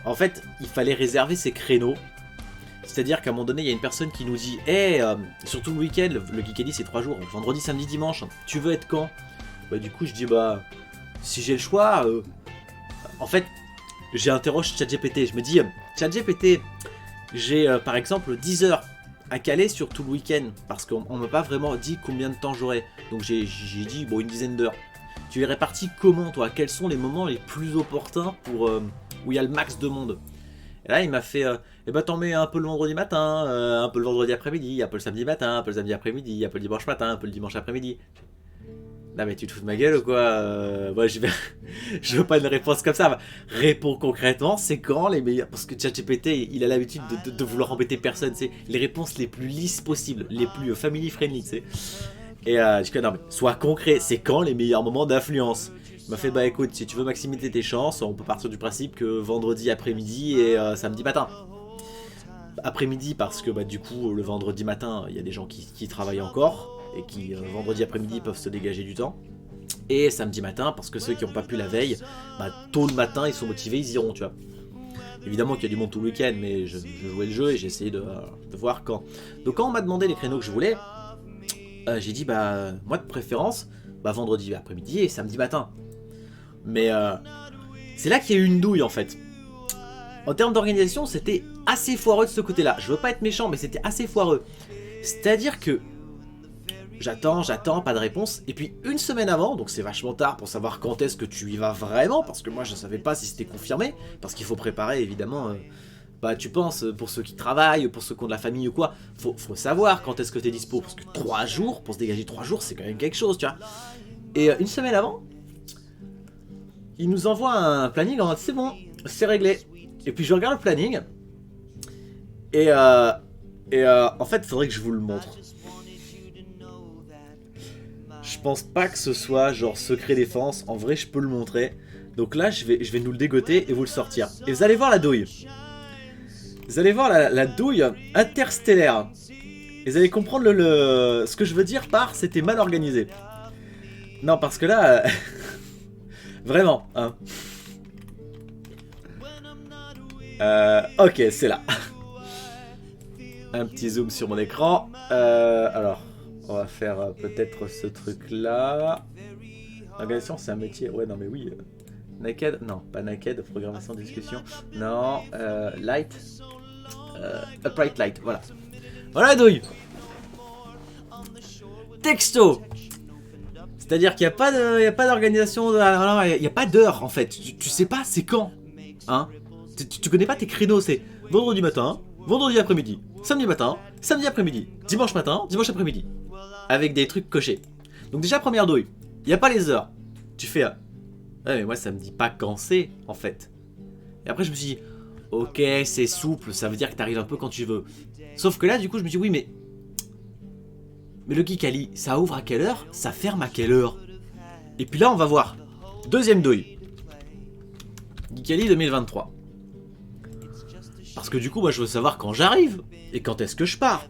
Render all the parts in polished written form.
En fait, il fallait réserver ses créneaux. C'est-à-dire qu'à un moment donné, il y a une personne qui nous dit hey, surtout le week-end, le Geekedy c'est 3 jours, vendredi, samedi, dimanche, tu veux être quand? Bah du coup je dis bah si j'ai le choix, en fait j'interroge ChatGPT, je me dis ChatGPT, j'ai par exemple 10 heures à caler sur tout le week-end parce qu'on m'a pas vraiment dit combien de temps j'aurais, donc j'ai dit bon une dizaine d'heures. Tu les répartis comment toi? Quels sont les moments les plus opportuns pour où il y a le max de monde? Et là il m'a fait eh ben t'en mets un peu le vendredi matin, un peu le vendredi après-midi, un peu le samedi matin, un peu le samedi après-midi, un peu le dimanche matin, un peu le dimanche après-midi. Non mais tu te fous de ma gueule ou quoi? Moi je veux pas une réponse comme ça. Réponds concrètement, c'est quand les meilleurs... Parce que ChatGPT il a l'habitude de vouloir embêter personne, c'est les réponses les plus lisses possibles, les plus family friendly, tu sais. Et je dis non mais sois concret, c'est quand les meilleurs moments d'influence? Il m'a fait bah écoute, si tu veux maximiser tes chances, on peut partir du principe que vendredi après-midi et samedi matin. Après-midi parce que bah du coup le vendredi matin il y a des gens qui travaillent encore et qui vendredi après-midi peuvent se dégager du temps. Et samedi matin parce que ceux qui n'ont pas pu la veille, bah tôt le matin ils sont motivés, ils iront tu vois. Évidemment qu'il y a du monde tout le week-end mais je jouais le jeu et j'ai essayé de voir quand. Donc quand on m'a demandé les créneaux que je voulais, j'ai dit bah moi de préférence bah vendredi après-midi et samedi matin. Mais c'est là qu'il y a eu une douille en fait. En termes d'organisation, c'était assez foireux de ce côté-là. Je veux pas être méchant, mais c'était assez foireux. C'est-à-dire que j'attends, pas de réponse. Et puis une semaine avant, donc c'est vachement tard pour savoir quand est-ce que tu y vas vraiment, parce que moi je savais pas si c'était confirmé, parce qu'il faut préparer évidemment. Bah tu penses, pour ceux qui travaillent, pour ceux qui ont de la famille ou quoi, faut savoir quand est-ce que t'es dispo, parce que 3 jours, pour se dégager 3 jours, c'est quand même quelque chose, tu vois. Et une semaine avant, il nous envoie un planning en mode c'est bon, c'est réglé. Et puis je regarde le planning. Et en fait, il faudrait que je vous le montre. Je pense pas que ce soit genre secret défense. En vrai, je peux le montrer. Donc là, je vais nous le dégoter et vous le sortir. Et vous allez voir la douille. Vous allez voir la douille interstellaire. Et vous allez comprendre ce que je veux dire par c'était mal organisé. Non, parce que là... vraiment, hein. Ok, c'est là. Un petit zoom sur mon écran. Alors, on va faire peut-être ce truc-là. L'organisation, c'est un métier. Ouais, non, mais oui. Naked, non, pas naked. Programmation, discussion. Non, light. Upright light, voilà. Voilà, douille. Texto. C'est-à-dire qu'il n'y a pas d'organisation. Il n'y a pas d'heure, en fait. Tu sais pas, c'est quand. Hein? Tu connais pas tes créneaux, c'est vendredi matin, vendredi après-midi, samedi matin, samedi après-midi, dimanche matin, dimanche après-midi. Avec des trucs cochés. Donc déjà, première douille, il n'y a pas les heures. Tu fais... ouais mais moi ça me dit pas quand c'est, en fait. Et après je me suis dit, ok c'est souple, ça veut dire que t'arrives un peu quand tu veux. Sauf que là du coup je me dis oui mais... Mais le Geekally, ça ouvre à quelle heure? Ça ferme à quelle heure? Et puis là on va voir. Deuxième douille. Geekally 2023. Parce que du coup, moi, je veux savoir quand j'arrive et quand est-ce que je pars.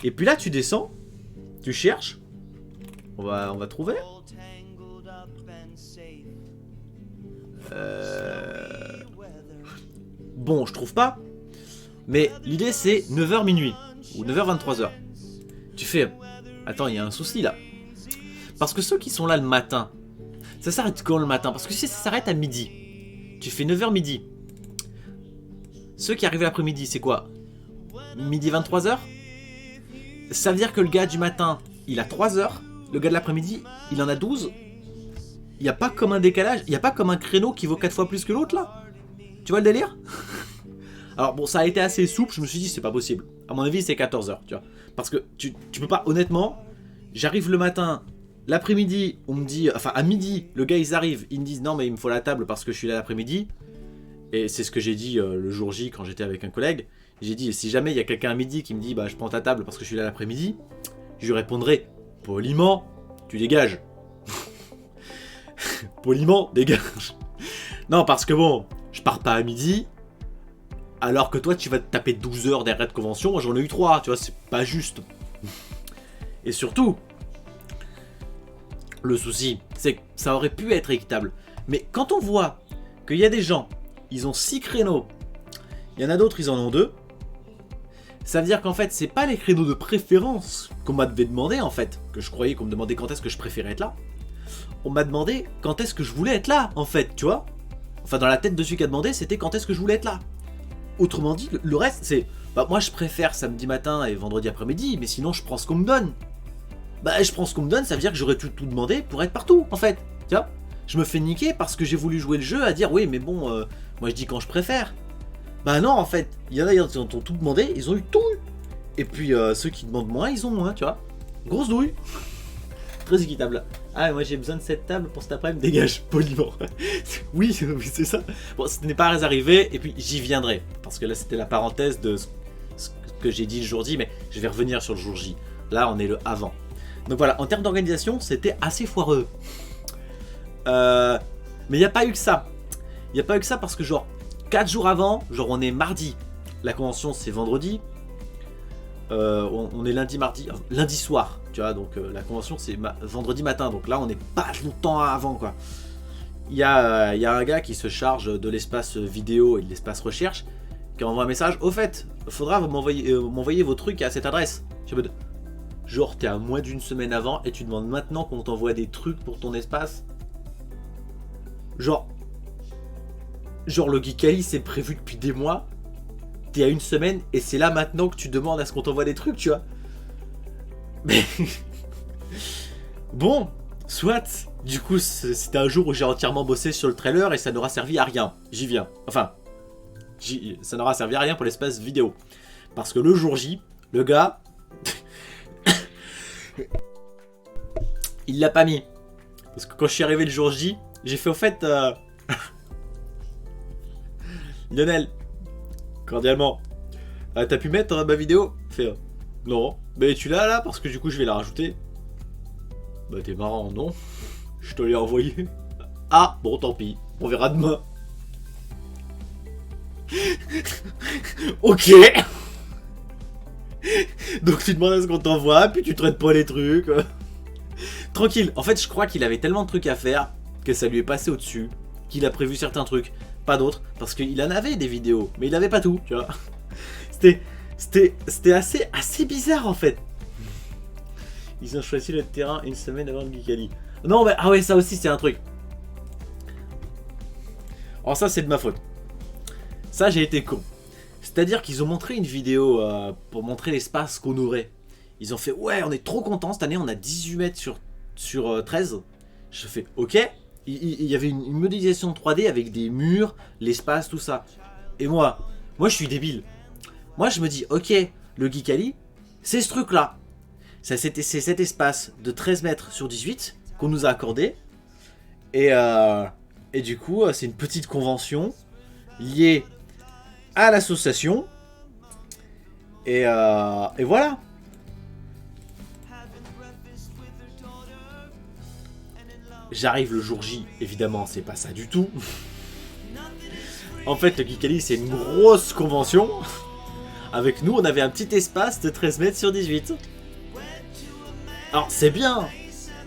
Et puis là, tu descends, tu cherches. On va trouver. Bon, je trouve pas. Mais l'idée, c'est 9h minuit ou 9h 23h. Tu fais... Attends, il y a un souci là. Parce que ceux qui sont là le matin, ça s'arrête quand le matin? Parce que si ça s'arrête à midi, tu fais 9h midi. Ceux qui arrivent l'après-midi, c'est quoi? Midi 23h? Ça veut dire que le gars du matin, il a 3 heures. Le gars de l'après-midi, il en a 12. Il n'y a pas comme un décalage. Il n'y a pas comme un créneau qui vaut 4 fois plus que l'autre, là? Tu vois le délire? Alors bon, ça a été assez souple. Je me suis dit, c'est pas possible. À mon avis, c'est 14 heures, tu vois. Parce que tu peux pas, honnêtement, j'arrive le matin... L'après-midi, on me dit... Enfin, à midi, le gars, ils arrivent. Ils me disent, non, mais il me faut la table parce que je suis là l'après-midi. Et c'est ce que j'ai dit le jour J quand j'étais avec un collègue. J'ai dit, si jamais il y a quelqu'un à midi qui me dit, bah je prends ta table parce que je suis là l'après-midi, je lui répondrai, poliment, tu dégages. Poliment, dégage. Non, parce que bon, je pars pas à midi, alors que toi tu vas te taper 12 heures d'arrêt de convention, moi j'en ai eu 3, tu vois, c'est pas juste. Et surtout, le souci, c'est que ça aurait pu être équitable. Mais quand on voit qu'il y a des gens, ils ont 6 créneaux Il y en a d'autres, ils en ont 2. Ça veut dire qu'en fait, c'est pas les créneaux de préférence qu'on m'a demandé en fait, que je croyais qu'on me demandait quand est-ce que je préférais être là. On m'a demandé quand est-ce que je voulais être là, en fait, tu vois. Enfin, dans la tête de celui qui a demandé, c'était quand est-ce que je voulais être là. Autrement dit, le reste, c'est... Bah, moi, je préfère samedi matin et vendredi après-midi, mais sinon, je prends ce qu'on me donne. Bah, je prends ce qu'on me donne, ça veut dire que j'aurais tout demandé pour être partout, en fait. Tu vois. Je me fais niquer parce que j'ai voulu jouer le jeu à dire, oui, mais bon, moi, je dis quand je préfère. Bah non, en fait, il y en a qui ont tout demandé, ils ont eu tout. Et puis, ceux qui demandent moins, ils ont moins, tu vois. Grosse douille. Très équitable. Ah, moi j'ai besoin de cette table pour cet après-midi, dégage, poliment. Oui, c'est ça. Bon, ce n'est pas arrivé, et puis j'y viendrai. Parce que là, c'était la parenthèse de ce que j'ai dit le jour J, mais je vais revenir sur le jour J. Là, on est le avant. Donc voilà, en termes d'organisation, c'était assez foireux. Mais il n'y a pas eu que ça. Il n'y a pas eu que ça parce que, genre, 4 jours avant, genre, on est mardi. La convention, c'est vendredi. On est lundi soir, tu vois, donc la convention c'est vendredi matin, donc là on n'est pas longtemps avant quoi. Il y a un gars qui se charge de l'espace vidéo et de l'espace recherche qui envoie un message, au fait, faudra m'envoyer vos trucs à cette adresse. Genre t'es à moins d'une semaine avant et tu demandes maintenant qu'on t'envoie des trucs pour ton espace. Genre le Geekali c'est prévu depuis des mois. T'es à une semaine et c'est là maintenant que tu demandes à ce qu'on t'envoie des trucs, tu vois. Mais bon, soit. Du coup, c'était un jour où j'ai entièrement bossé sur le trailer et ça n'aura servi à rien. J'y viens. Enfin, ça n'aura servi à rien pour l'espace vidéo. Parce que le jour J, le gars, il l'a pas mis. Parce que quand je suis arrivé le jour J, j'ai fait au fait... Lionel, cordialement, t'as pu mettre ma vidéo? Fait non, mais tu l'as là parce que du coup je vais la rajouter. Bah t'es marrant, non? Je te l'ai envoyé. Ah, bon tant pis, on verra demain. Ok. Donc tu demandes à ce qu'on t'envoie, puis tu traites pas les trucs. Tranquille, en fait je crois qu'il avait tellement de trucs à faire que ça lui est passé au-dessus, qu'il a prévu certains trucs. Pas d'autres, parce qu'il en avait des vidéos, mais il avait pas tout, tu vois. C'était assez bizarre en fait. Ils ont choisi le terrain une semaine avant le Geekali. Non mais, ah ouais, ça aussi c'est un truc. Alors ça c'est de ma faute. Ça j'ai été con. C'est-à-dire qu'ils ont montré une vidéo pour montrer l'espace qu'on ouvrait. Ils ont fait, ouais on est trop contents cette année, on a 18 mètres sur 13. Je fais, ok. Il y avait une modélisation 3D avec des murs, l'espace, tout ça. Et moi je suis débile. Moi je me dis, ok, le Geekali, c'est ce truc là. C'est cet espace de 13 mètres sur 18 qu'on nous a accordé. Et du coup, c'est une petite convention liée à l'association. Et voilà. J'arrive le jour J, évidemment, c'est pas ça du tout. En fait, le Geekali, c'est une grosse convention. Avec nous, on avait un petit espace de 13 mètres sur 18. Alors, c'est bien.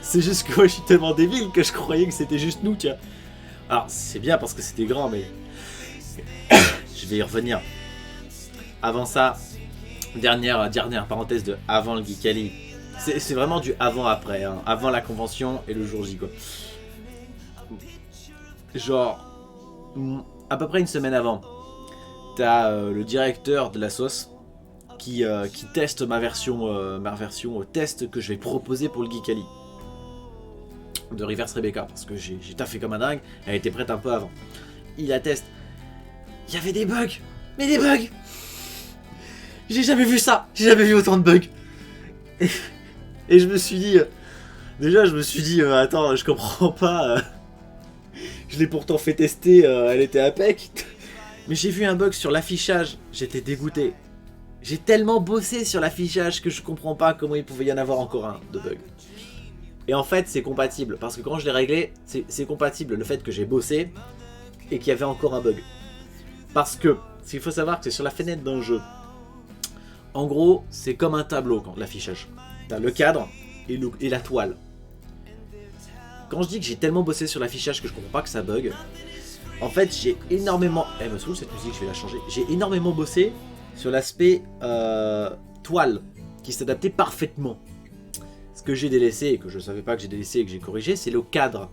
C'est juste que moi, je suis tellement débile que je croyais que c'était juste nous, tiens. Alors, c'est bien parce que c'était grand, mais... je vais y revenir. Avant ça, dernière parenthèse de avant le Geekali. C'est vraiment du avant-après, hein. Avant la convention et le jour J, quoi. Genre, à peu près une semaine avant, t'as le directeur de la sauce qui teste ma version test que je vais proposer pour le Geekali de Reverse Rebecca, parce que j'ai taffé comme un dingue, elle était prête un peu avant. Il la teste. Il y avait des bugs, mais des bugs. J'ai jamais vu ça, j'ai jamais vu autant de bugs. Et je me suis dit, attends, je comprends pas. Je l'ai pourtant fait tester, elle était impec. Mais j'ai vu un bug sur l'affichage, j'étais dégoûté. J'ai tellement bossé sur l'affichage que je comprends pas comment il pouvait y en avoir encore un de bug. Et en fait, c'est compatible, parce que quand je l'ai réglé, c'est compatible le fait que j'ai bossé et qu'il y avait encore un bug. Parce que, ce qu'il faut savoir, que c'est sur la fenêtre d'un jeu. En gros, c'est comme un tableau, quand l'affichage. T'as le cadre et la toile. Quand je dis que j'ai tellement bossé sur l'affichage que je comprends pas que ça bug, En fait, j'ai énormément... Eh ben, cette musique, je vais la changer. J'ai énormément bossé sur l'aspect toile, qui s'adaptait parfaitement. Ce que j'ai délaissé, et que je savais pas que j'ai délaissé et que j'ai corrigé, c'est le cadre.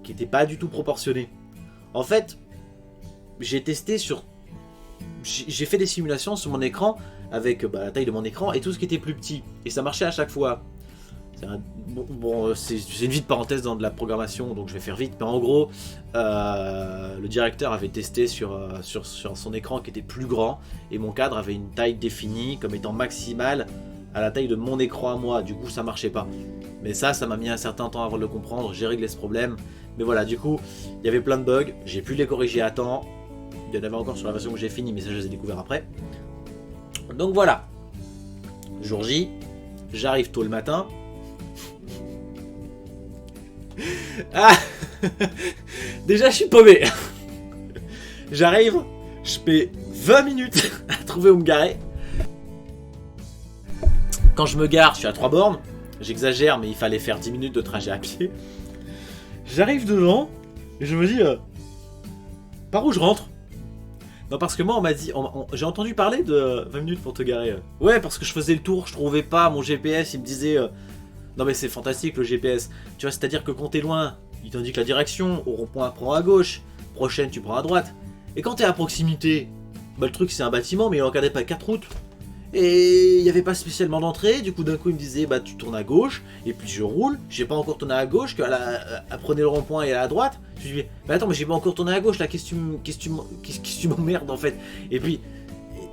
Qui n'était pas du tout proportionné. En fait, j'ai testé sur... J'ai fait des simulations sur mon écran avec la taille de mon écran et tout ce qui était plus petit. Et ça marchait à chaque fois. C'est une vite parenthèse dans de la programmation, donc je vais faire vite. Mais en gros, le directeur avait testé sur son écran qui était plus grand. Et mon cadre avait une taille définie comme étant maximale à la taille de mon écran à moi. Du coup, ça marchait pas. Mais ça m'a mis un certain temps avant de le comprendre. J'ai réglé ce problème. Mais voilà, du coup, il y avait plein de bugs. J'ai pu les corriger à temps. Il y en avait encore sur la version que j'ai finie, mais ça, je les ai découverts après. Donc voilà. Jour J, j'arrive tôt le matin. Ah déjà, je suis paumé. J'arrive, je mets 20 minutes à trouver où me garer. Quand je me gare, je suis à 3 bornes. J'exagère, mais il fallait faire 10 minutes de trajet à pied. J'arrive devant, et je me dis... par où je rentre? Non, parce que moi, on m'a dit... j'ai entendu parler de 20 minutes pour te garer. Ouais, parce que je faisais le tour, je trouvais pas mon GPS, il me disait... Non mais c'est fantastique le GPS. Tu vois, c'est-à-dire que quand t'es loin, il t'indique la direction. Au rond-point, prends à gauche. Prochaine, tu prends à droite. Et quand t'es à proximité, le truc c'est un bâtiment, mais il encadrait pas 4 routes. Et il n'y avait pas spécialement d'entrée. Du coup, d'un coup, il me disait, tu tournes à gauche. Et puis je roule. J'ai pas encore tourné à gauche, qu'elle prenait le rond-point et elle à droite. Je lui dis, mais attends, mais j'ai pas encore tourné à gauche là. Qu'est-ce que tu m'emmerdes en fait? Et puis,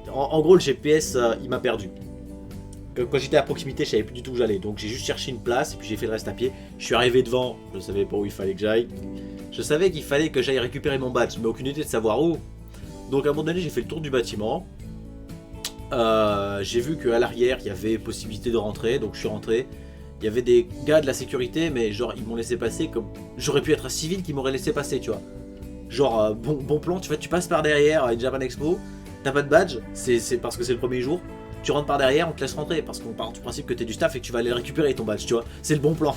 en gros, le GPS, il m'a perdu. Quand j'étais à proximité, je savais plus du tout où j'allais. Donc j'ai juste cherché une place et puis j'ai fait le reste à pied. Je suis arrivé devant, je savais pas où il fallait que j'aille. Je savais qu'il fallait que j'aille récupérer mon badge, mais aucune idée de savoir où. Donc à un moment donné, j'ai fait le tour du bâtiment. J'ai vu qu'à l'arrière, il y avait possibilité de rentrer, donc je suis rentré. Il y avait des gars de la sécurité, mais genre ils m'ont laissé passer comme... J'aurais pu être un civil qui m'aurait laissé passer, tu vois. Genre, bon plan, tu passes par derrière à Japan Expo, t'as pas de badge, c'est parce que c'est le premier jour. Tu rentres par derrière, on te laisse rentrer, parce qu'on part du principe que t'es du staff et que tu vas aller le récupérer ton badge, tu vois. C'est le bon plan.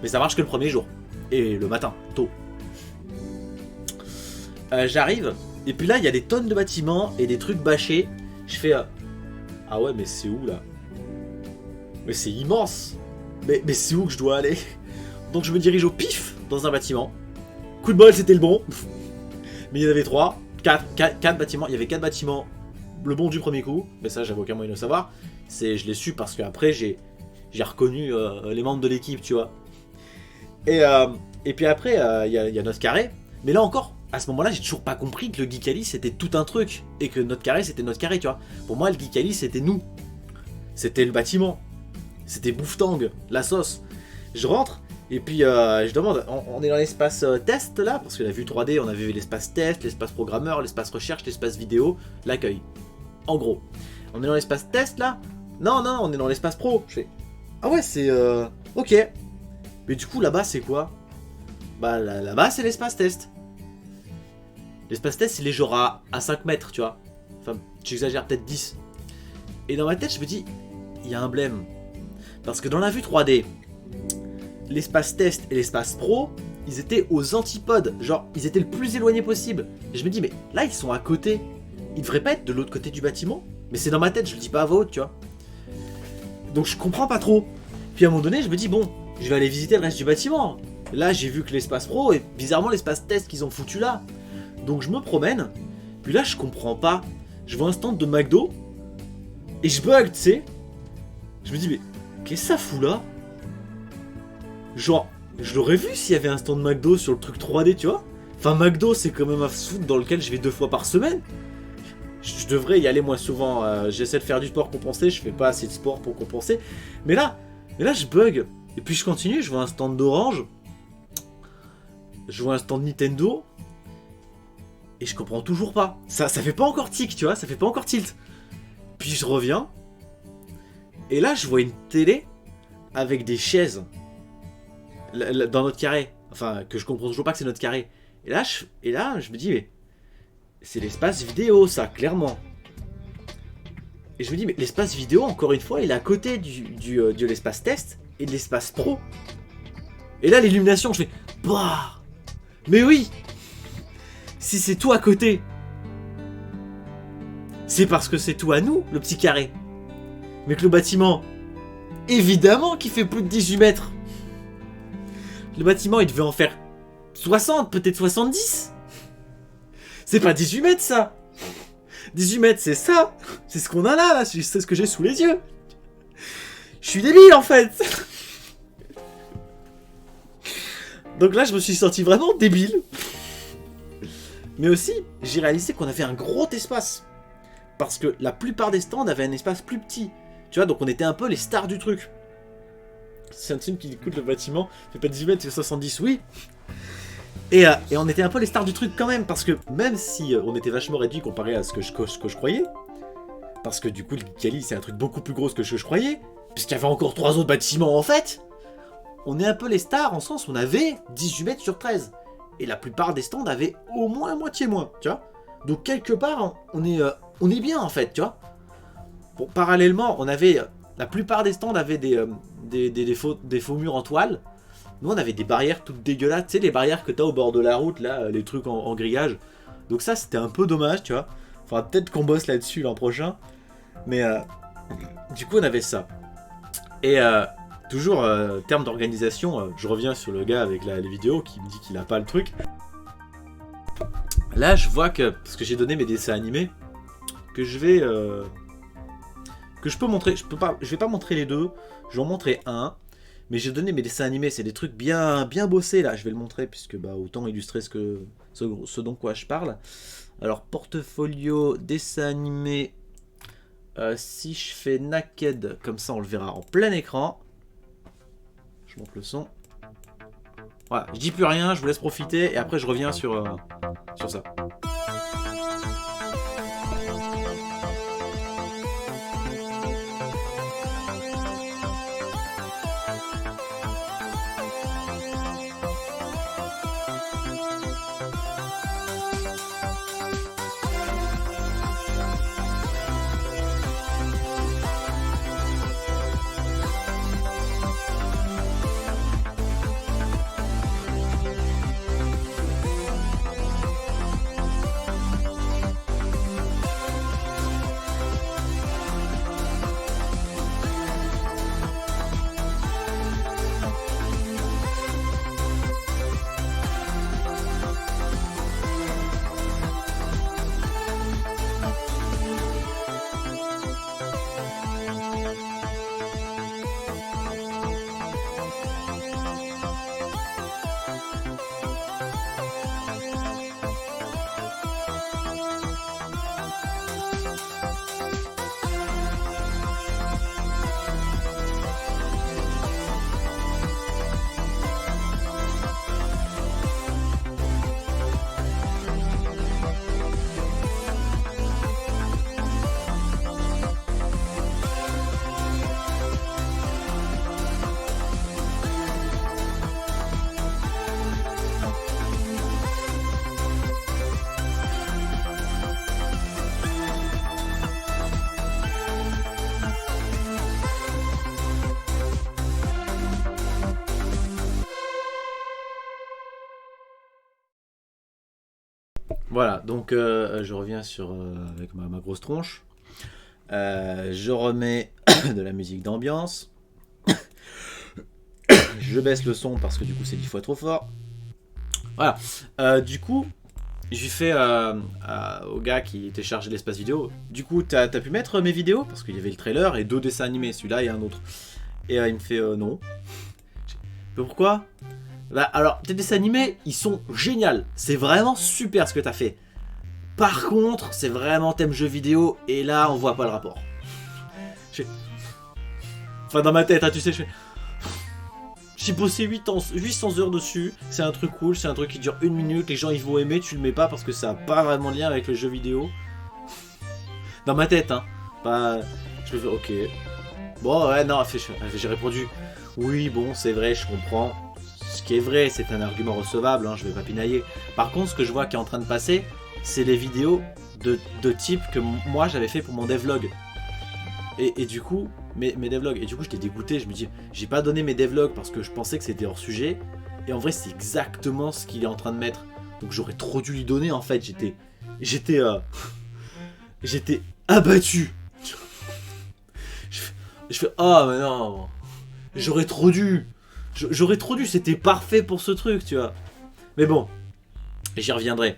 Mais ça marche que le premier jour. Et le matin, tôt. J'arrive, et puis là, il y a des tonnes de bâtiments et des trucs bâchés. Je fais... ah ouais, mais c'est où, là? Mais c'est immense. Mais c'est où que je dois aller? Donc je me dirige au pif dans un bâtiment. Coup de bol, c'était le bon. Mais il y en avait 4 bâtiments. Il y avait 4 bâtiments. Le bon du premier coup, mais ça j'avais aucun moyen de le savoir. Je l'ai su parce qu'après j'ai reconnu les membres de l'équipe, tu vois. Et puis après il y a notre carré. Mais là encore, à ce moment-là, j'ai toujours pas compris que le Geekali c'était tout un truc et que notre carré c'était notre carré, tu vois. Pour moi, le Geekali c'était nous, c'était le bâtiment, c'était Bouftang, la sauce. Je rentre et puis je demande, on est dans l'espace test là, parce que la vue 3D, on avait vu l'espace test, l'espace programmeur, l'espace recherche, l'espace vidéo, l'accueil. En gros, on est dans l'espace test là? Non, on est dans l'espace pro. Je fais, ah ouais, c'est ok. Mais du coup, là-bas, c'est quoi? Bah, là-bas, c'est l'espace test. L'espace test, il est genre à 5 mètres, tu vois. Enfin, j'exagère, peut-être 10. Et dans ma tête, je me dis, il y a un blême. Parce que dans la vue 3D, l'espace test et l'espace pro, ils étaient aux antipodes. Genre, ils étaient le plus éloignés possible. Et je me dis, mais là, ils sont à côté. Il devrait pas être de l'autre côté du bâtiment, mais c'est dans ma tête, je le dis pas à voix haute, tu vois. Donc je comprends pas trop. Puis à un moment donné, je me dis, bon, je vais aller visiter le reste du bâtiment. Là, j'ai vu que l'espace pro et bizarrement l'espace test qu'ils ont foutu là. Donc je me promène, puis là, je comprends pas. Je vois un stand de McDo, et je bug, tu sais. Je me dis, mais qu'est-ce que ça fout là? Genre, je l'aurais vu s'il y avait un stand de McDo sur le truc 3D, tu vois. Enfin, McDo, c'est quand même un fast-food dans lequel je vais 2 fois par semaine. Je devrais y aller moins souvent. J'essaie de faire du sport compensé, je fais pas assez de sport pour compenser. Mais là je bug. Et puis je continue, je vois un stand d'Orange. Je vois un stand Nintendo. Et je comprends toujours pas. Ça fait pas encore tic, tu vois, ça fait pas encore tilt. Puis je reviens. Et là, je vois une télé avec des chaises. Dans notre carré. Enfin, que je comprends toujours pas que c'est notre carré. Et là, je me dis, mais... c'est l'espace vidéo, ça, clairement. Et je me dis, mais l'espace vidéo, encore une fois, il est à côté de l'espace test et de l'espace pro. Et là, l'illumination, je fais... bah Mais oui, si c'est tout à côté, c'est parce que c'est tout à nous, le petit carré. Mais que le bâtiment, évidemment qu'il fait plus de 18 mètres. Le bâtiment, il devait en faire 60, peut-être 70. C'est pas 18 mètres, ça. 18 mètres, c'est ça. C'est ce qu'on a là, c'est ce que j'ai sous les yeux. Je suis débile, en fait. Donc là, je me suis senti vraiment débile. Mais aussi, j'ai réalisé qu'on avait un gros espace. Parce que la plupart des stands avaient un espace plus petit. Tu vois, donc on était un peu les stars du truc. C'est un film qui écoute le bâtiment, fait pas 18 mètres, c'est 70, oui. Et on était un peu les stars du truc quand même, parce que même si on était vachement réduit comparé à ce que je croyais, parce que du coup le Geekali c'est un truc beaucoup plus gros que ce que je croyais, puisqu'il y avait encore 3 autres bâtiments en fait, on est un peu les stars en sens où on avait 18 mètres sur 13. Et la plupart des stands avaient au moins moitié moins, tu vois. Donc quelque part, on est bien en fait, tu vois. Bon, parallèlement, on avait... La plupart des stands avaient des faux murs en toile. Nous, on avait des barrières toutes dégueulasses. Tu sais, les barrières que t'as au bord de la route, là, les trucs en grillage. Donc ça, c'était un peu dommage, tu vois. Faudra peut-être qu'on bosse là-dessus l'an prochain. Mais du coup, on avait ça. Et toujours, terme d'organisation, je reviens sur le gars avec les vidéos qui me dit qu'il a pas le truc. Là, je vois que, parce que j'ai donné mes dessins animés, que je vais... que je peux montrer, je vais pas montrer les deux, je vais en montrer un, mais j'ai donné mes dessins animés, c'est des trucs bien bossés là, je vais le montrer puisque bah autant illustrer ce dont quoi je parle. Alors portfolio, dessin animé, si je fais naked, comme ça on le verra en plein écran, je monte le son, voilà, je dis plus rien, je vous laisse profiter et après je reviens sur ça. Voilà, donc je reviens avec ma grosse tronche. Je remets de la musique d'ambiance. Je baisse le son parce que du coup c'est 10 fois trop fort. Voilà, du coup, j'ai fait au gars qui était chargé de l'espace vidéo. Du coup, t'as pu mettre mes vidéos? Parce qu'il y avait le trailer et 2 dessins animés, celui-là et un autre. Et il me fait non. Pourquoi? Bah alors, tes dessins animés, ils sont géniaux. C'est vraiment super ce que t'as fait. Par contre, c'est vraiment thème jeu vidéo et là, on voit pas le rapport. Enfin, dans ma tête, hein, tu sais, j'ai bossé 800 heures dessus. C'est un truc cool, c'est un truc qui dure 1 minute. Les gens, ils vont aimer, tu le mets pas parce que ça a pas vraiment de lien avec le jeu vidéo. Dans ma tête, hein. Bah, je fais, ok. Bon, ouais, non, j'ai répondu. Oui, bon, c'est vrai, je comprends. Ce qui est vrai, c'est un argument recevable, hein, je vais pas pinailler. Par contre, ce que je vois qui est en train de passer, c'est les vidéos de type que moi j'avais fait pour mon devlog. Et du coup, mes devlogs. Et du coup, j'étais dégoûté. Je me dis, j'ai pas donné mes devlogs parce que je pensais que c'était hors sujet. Et en vrai, c'est exactement ce qu'il est en train de mettre. Donc j'aurais trop dû lui donner, en fait. J'étais abattu. Je fais, ah, mais non. J'aurais trop dû. J'aurais trop dû, c'était parfait pour ce truc, tu vois. Mais bon, j'y reviendrai.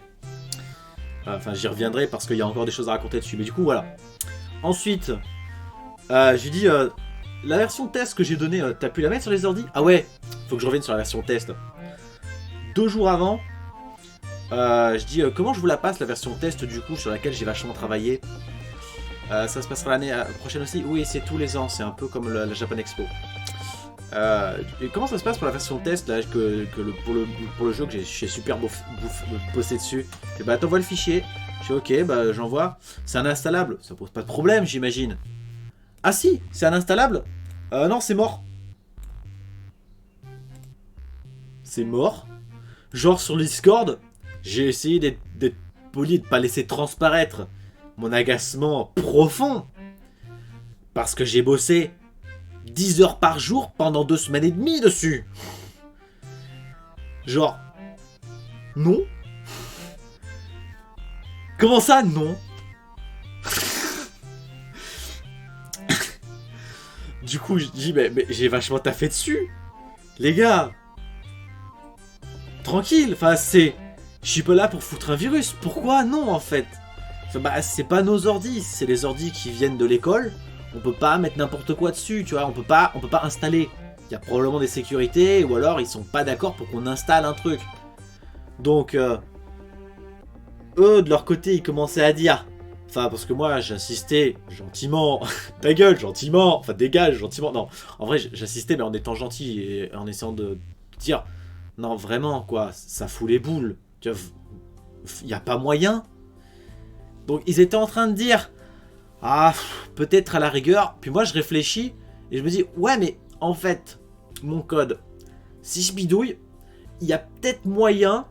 Enfin, j'y reviendrai parce qu'il y a encore des choses à raconter dessus. Mais du coup, voilà. Ensuite, j'ai dit, la version test que j'ai donnée, t'as pu la mettre sur les ordi? Ah ouais, faut que je revienne sur la version test. 2 jours avant, je dis, comment je vous la passe, la version test, du coup, sur laquelle j'ai vachement travaillé. Ça se passera l'année prochaine aussi? Oui, c'est tous les ans, c'est un peu comme la Japan Expo. Et comment ça se passe pour la version test là, pour le jeu que j'ai super bossé dessus? Et bah t'envoies le fichier, je fais ok, bah j'envoie. C'est un installable, ça pose pas de problème j'imagine. Ah si, c'est un installable? Non, c'est mort. C'est mort. Genre sur le Discord, j'ai essayé d'être poli et de pas laisser transparaître mon agacement profond. Parce que j'ai bossé 10 heures par jour pendant 2 semaines et demie dessus. Genre, non. Comment ça, non? Du coup, je dis, mais j'ai vachement taffé dessus. Les gars. Tranquille, enfin, c'est... Je suis pas là pour foutre un virus. Pourquoi non, en fait? Enfin, bah, c'est pas nos ordis, c'est les ordis qui viennent de l'école. On peut pas mettre n'importe quoi dessus, tu vois. On peut pas installer. Il y a probablement des sécurités, ou alors ils sont pas d'accord pour qu'on installe un truc. Donc, eux, de leur côté, ils commençaient à dire... Enfin, parce que moi, j'insistais gentiment. Ta gueule, gentiment. Enfin, dégage, gentiment. Non, en vrai, j'insistais, mais en étant gentil et en essayant de dire... Non, vraiment, quoi, ça fout les boules. Tu vois, y a pas moyen. Donc, ils étaient en train de dire... Ah, peut-être à la rigueur. Puis moi, je réfléchis et je me dis... Ouais, mais en fait, mon code, si je bidouille, il y a peut-être moyen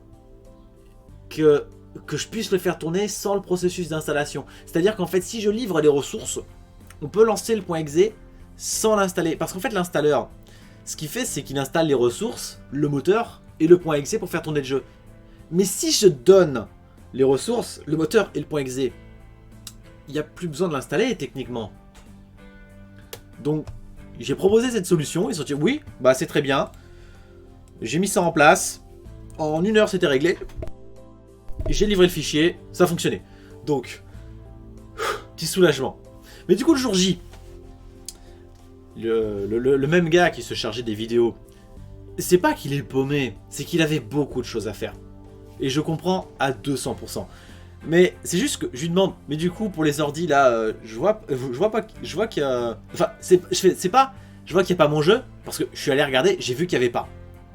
que je puisse le faire tourner sans le processus d'installation. C'est-à-dire qu'en fait, si je livre les ressources, on peut lancer le .exe sans l'installer. Parce qu'en fait, l'installeur, ce qu'il fait, c'est qu'il installe les ressources, le moteur et le .exe pour faire tourner le jeu. Mais si je donne les ressources, le moteur et le .exe, il n'y a plus besoin de l'installer techniquement. Donc, j'ai proposé cette solution. Ils ont dit oui, bah c'est très bien. J'ai mis ça en place. En 1 heure, c'était réglé. J'ai livré le fichier, ça a fonctionné. Donc, petit soulagement. Mais du coup, le jour J, le même gars qui se chargeait des vidéos, c'est pas qu'il est paumé, c'est qu'il avait beaucoup de choses à faire. Et je comprends à 200%. Mais c'est juste que je lui demande, mais du coup, pour les ordis, là, je vois qu'il y a... Enfin, je vois qu'il n'y a pas mon jeu, parce que je suis allé regarder, j'ai vu qu'il n'y avait pas.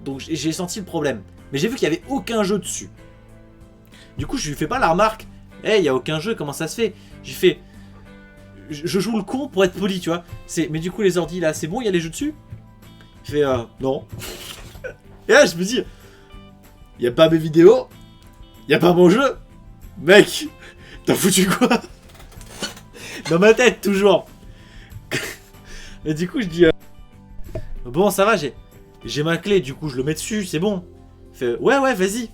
Donc, j'ai senti le problème. Mais j'ai vu qu'il n'y avait aucun jeu dessus. Du coup, je lui fais pas la remarque. Eh, il y a aucun jeu, comment ça se fait? J'ai fait... Je joue le con pour être poli, tu vois. Mais du coup, les ordis, là, c'est bon, il y a les jeux dessus? Il fait, non. Et là, je me dis... Il y a pas mes vidéos. Il y a pas mon jeu. Mec, t'as foutu quoi? Dans ma tête, toujours. Et du coup, je dis... Bon, ça va, j'ai ma clé, du coup, je le mets dessus, c'est bon. Il fait, ouais, vas-y.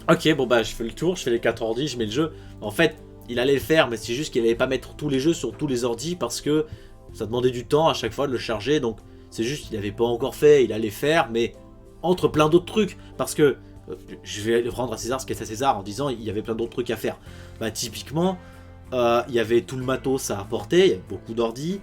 Ok, bon bah je fais le tour, je fais les 4 ordis, je mets le jeu. En fait, il allait le faire, mais c'est juste qu'il allait pas mettre tous les jeux sur tous les ordis parce que ça demandait du temps à chaque fois de le charger. Donc c'est juste qu'il n'avait pas encore fait, il allait faire, mais entre plein d'autres trucs. Parce que je vais rendre à César ce qu'est à César en disant il y avait plein d'autres trucs à faire. Bah typiquement, il y avait tout le matos à apporter, il y avait beaucoup d'ordis.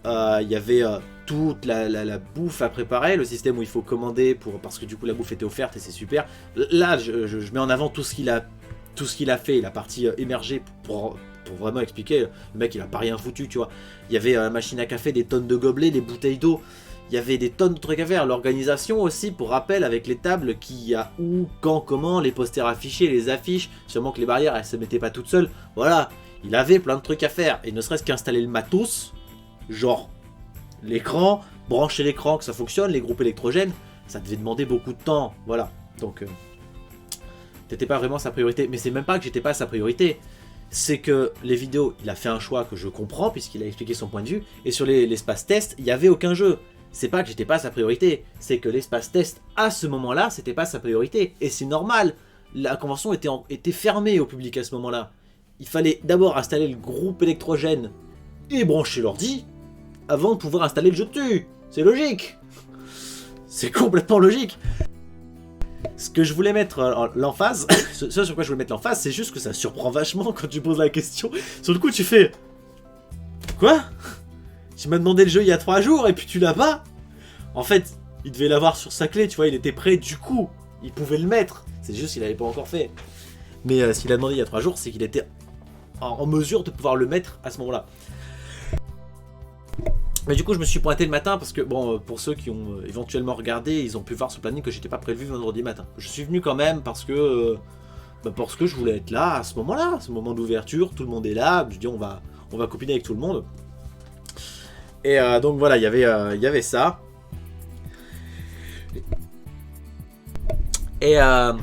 Il y avait toute la bouffe à préparer, le système où il faut commander parce que du coup la bouffe était offerte et c'est super. Là, je mets en avant tout ce qu'il a fait, la partie émergée pour vraiment expliquer. Le mec, il a pas rien foutu, tu vois. Il y avait la machine à café, des tonnes de gobelets, des bouteilles d'eau. Il y avait des tonnes de trucs à faire. L'organisation aussi, pour rappel, avec les tables, qui y a où, quand, comment, les posters affichés, les affiches. Sûrement que les barrières, elles se mettaient pas toutes seules. Voilà, il avait plein de trucs à faire. Et ne serait-ce qu'installer le matos, genre l'écran, brancher l'écran, que ça fonctionne, les groupes électrogènes, ça devait demander beaucoup de temps, voilà. Donc, t'étais pas vraiment sa priorité. Mais c'est même pas que j'étais pas sa priorité. C'est que les vidéos, il a fait un choix que je comprends, puisqu'il a expliqué son point de vue. Et sur l'espace test, il n'y avait aucun jeu. c'est pas que j'étais pas sa priorité, c'est que l'espace test à ce moment-là, c'était pas sa priorité. Et c'est normal, la convention était fermée au public à ce moment-là. Il fallait d'abord installer le groupe électrogène et brancher l'ordi avant de pouvoir installer le jeu dessus. C'est logique. C'est complètement logique. Ce que je voulais mettre l'emphase, ce sur quoi je voulais mettre l'emphase, c'est juste que ça surprend vachement quand tu poses la question. Sur le coup, tu fais... Quoi? Tu m'as demandé le jeu il y a 3 jours et puis tu l'as pas? En fait, il devait l'avoir sur sa clé, tu vois, il était prêt du coup. Il pouvait le mettre. C'est juste qu'il n'avait pas encore fait. Mais s'il a demandé il y a 3 jours, c'est qu'il était en mesure de pouvoir le mettre à ce moment-là. Mais du coup, je me suis pointé le matin parce que, bon, pour ceux qui ont éventuellement regardé, ils ont pu voir sur le planning que j'étais pas prévu vendredi matin. Je suis venu quand même parce que je voulais être là à ce moment-là, ce moment d'ouverture, tout le monde est là. Je dis, on va copiner avec tout le monde. Et donc voilà, il y avait ça. Et à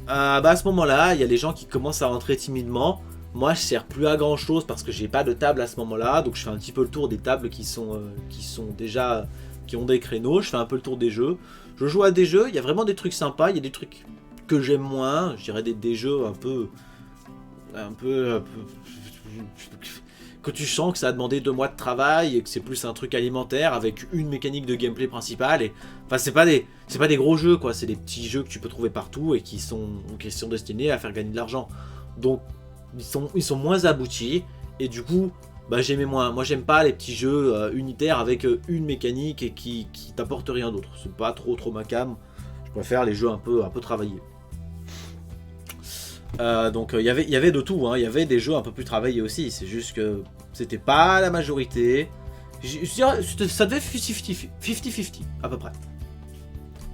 ce moment-là, il y a les gens qui commencent à rentrer timidement. Moi, je sers plus à grand chose parce que j'ai pas de table à ce moment-là, donc je fais un petit peu le tour des tables qui ont des créneaux. Je fais un peu le tour des jeux. Je joue à des jeux. Il y a vraiment des trucs sympas. Il y a des trucs que j'aime moins. Je dirais des jeux un peu que tu sens que ça a demandé 2 mois de travail et que c'est plus un truc alimentaire avec une mécanique de gameplay principale. Et enfin, c'est pas des gros jeux quoi. C'est des petits jeux que tu peux trouver partout et qui sont destinés à faire gagner de l'argent. Donc ils sont moins aboutis et du coup j'aimais moins. Moi j'aime pas les petits jeux unitaires avec une mécanique et qui t'apportent rien d'autre. C'est pas trop ma cam. Je préfère les jeux un peu travaillés. Donc il y avait de tout, hein. Il y avait des jeux un peu plus travaillés aussi. C'est juste que c'était pas la majorité. Je dirais, ça devait 50-50 à peu près.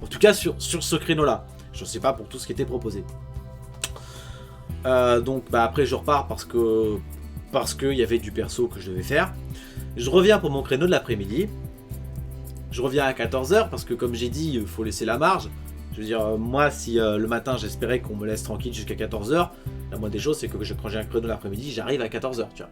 En tout cas sur ce créneau là. Je sais pas pour tout ce qui était proposé. Donc après je repars parce que il y avait du perso que je devais faire. Je reviens pour mon créneau de l'après-midi. Je reviens à 14h parce que comme j'ai dit, il faut laisser la marge. Je veux dire, moi si le matin j'espérais qu'on me laisse tranquille jusqu'à 14h, la moindre des choses c'est que quand j'ai un créneau de l'après-midi, j'arrive à 14h, tu vois.